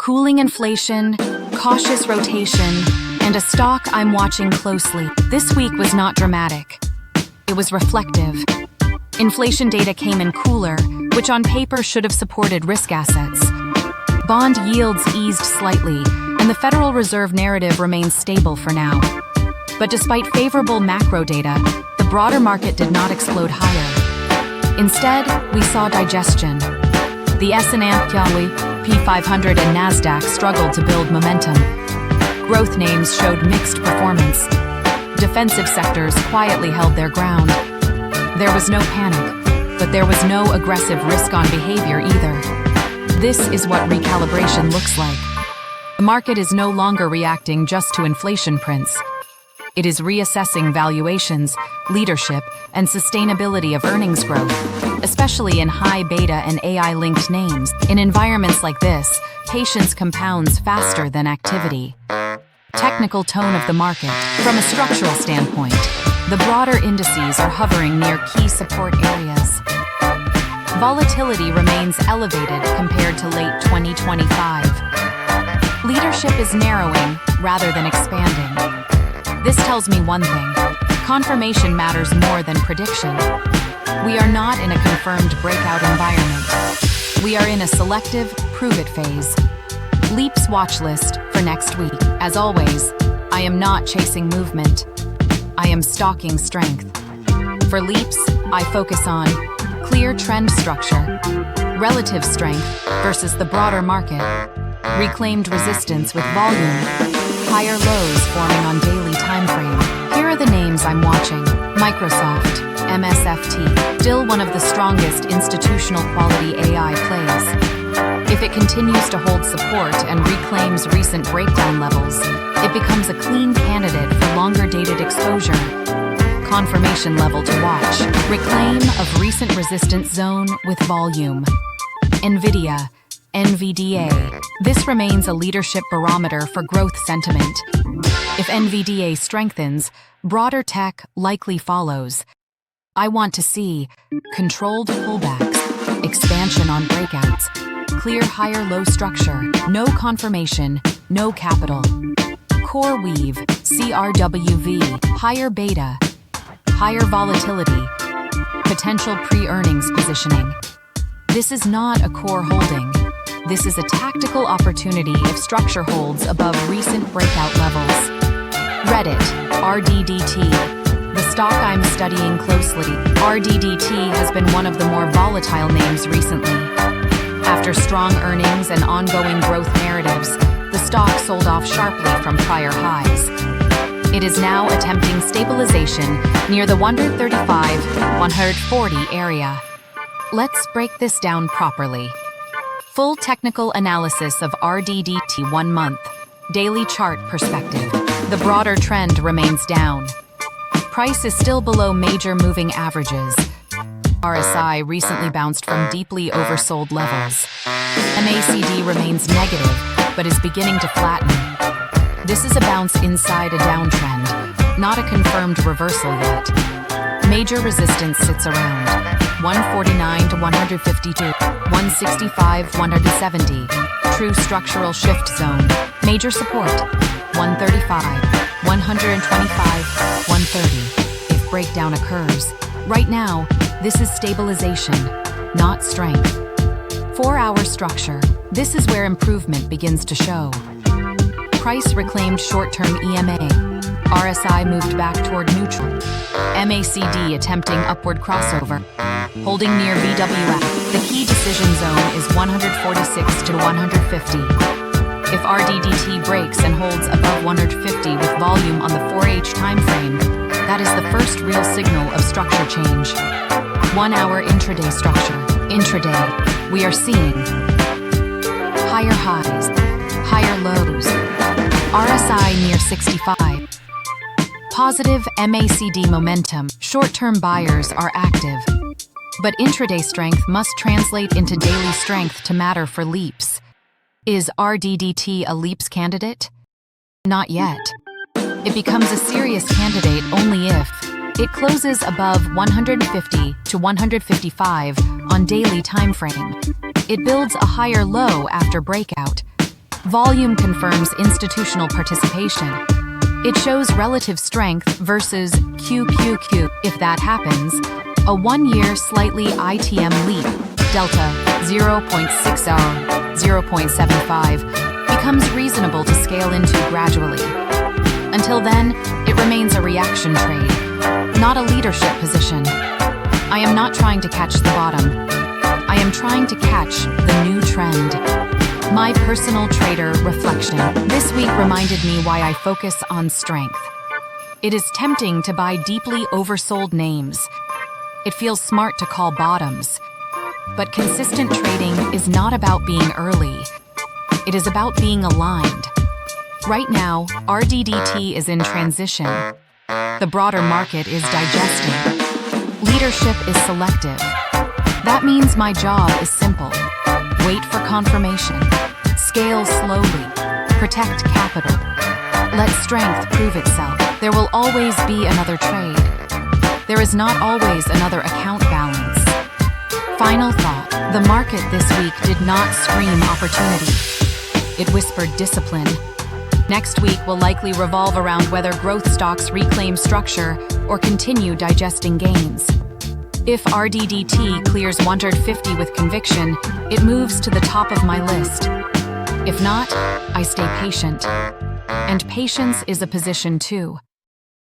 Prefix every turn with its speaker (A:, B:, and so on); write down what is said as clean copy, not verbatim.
A: Cooling inflation, cautious rotation, and a stock I'm watching closely. This week was not dramatic. It was reflective. Inflation data came in cooler, which on paper should have supported risk assets. Bond yields eased slightly, and the Federal Reserve narrative remains stable for now. But despite favorable macro data, the broader market did not explode higher. Instead, we saw digestion. The S&P 500 and Nasdaq struggled to build momentum. Growth names showed mixed performance. Defensive sectors quietly held their ground. There was no panic, but there was no aggressive risk-on behavior either. This is what recalibration looks like. The market is no longer reacting just to inflation prints. It is reassessing valuations, leadership, and sustainability of earnings growth, especially in high beta and AI-linked names. In environments like this, patience compounds faster than activity. Technical tone of the market. From a structural standpoint, the broader indices are hovering near key support areas. Volatility remains elevated compared to late 2025. Leadership is narrowing rather than expanding. This tells me one thing: confirmation matters more than prediction. We are not in a confirmed breakout environment. We are in a selective, prove-it phase. LEAPS watchlist for next week. As always, I am not chasing movement. I am stalking strength. For LEAPS, I focus on clear trend structure, relative strength versus the broader market, reclaimed resistance with volume, higher lows forming on daily time frame. Here are the names I'm watching. Microsoft, MSFT, still one of the strongest institutional quality AI plays. If it continues to hold support and reclaims recent breakdown levels, it becomes a clean candidate for longer-dated exposure. Confirmation level to watch. Reclaim of recent resistance zone with volume. NVIDIA, NVDA. This remains a leadership barometer for growth sentiment. If NVDA strengthens, broader tech likely follows. I want to see controlled pullbacks, expansion on breakouts, clear higher-low structure, no confirmation, no capital. CRWV, CRWV, higher beta, higher volatility, potential pre-earnings positioning. This is not a core holding. This is a tactical opportunity if structure holds above recent breakout levels. Reddit, RDDT. The stock I'm studying closely. RDDT has been one of the more volatile names recently. After strong earnings and ongoing growth narratives, the stock sold off sharply from prior highs. It is now attempting stabilization near the 135-140 area. Let's break this down properly. Full technical analysis of RDDT 1 month. Daily chart perspective. The broader trend remains down. Price is still below major moving averages. RSI recently bounced from deeply oversold levels. MACD remains negative, but is beginning to flatten. This is a bounce inside a downtrend, not a confirmed reversal yet. Major resistance sits around 149 to 152, 165, 170. True structural shift zone. Major support 135, 125, 130. If breakdown occurs, right now, this is stabilization, not strength. 4-hour structure. This is where improvement begins to show. Price reclaimed short-term EMA. RSI moved back toward neutral. MACD attempting upward crossover. Holding near VWF. The key decision zone is 146 to 150. If RDDT breaks and holds above 150 with volume on the 4H timeframe, that is the first real signal of structure change. 1-hour intraday structure. Intraday, we are seeing higher highs, higher lows, RSI near 65. Positive MACD momentum. Short-term buyers are active. But intraday strength must translate into daily strength to matter for LEAPS. Is RDDT a LEAPS candidate? Not yet. It becomes a serious candidate only if it closes above 150 to 155 on daily time frame. It builds a higher low after breakout. Volume confirms institutional participation. It shows relative strength versus QQQ. If that happens, a 1-year slightly ITM leap, delta 0.60, 0.75, becomes reasonable to scale into gradually. Until then, it remains a reaction trade, not a leadership position. I am not trying to catch the bottom. I am trying to catch the new trend. My personal trader reflection. This week reminded me why I focus on strength. It is tempting to buy deeply oversold names. It feels smart to call bottoms. But consistent trading is not about being early. It is about being aligned. Right now, RDDT is in transition. The broader market is digesting. Leadership is selective. That means my job is simple. Wait for confirmation. Scale slowly. Protect capital. Let strength prove itself. There will always be another trade. There is not always another account balance. Final thought. The market this week did not scream opportunity. It whispered discipline. Next week will likely revolve around whether growth stocks reclaim structure or continue digesting gains. If RDDT clears 150 with conviction, it moves to the top of my list. If not, I stay patient. And patience is a position too.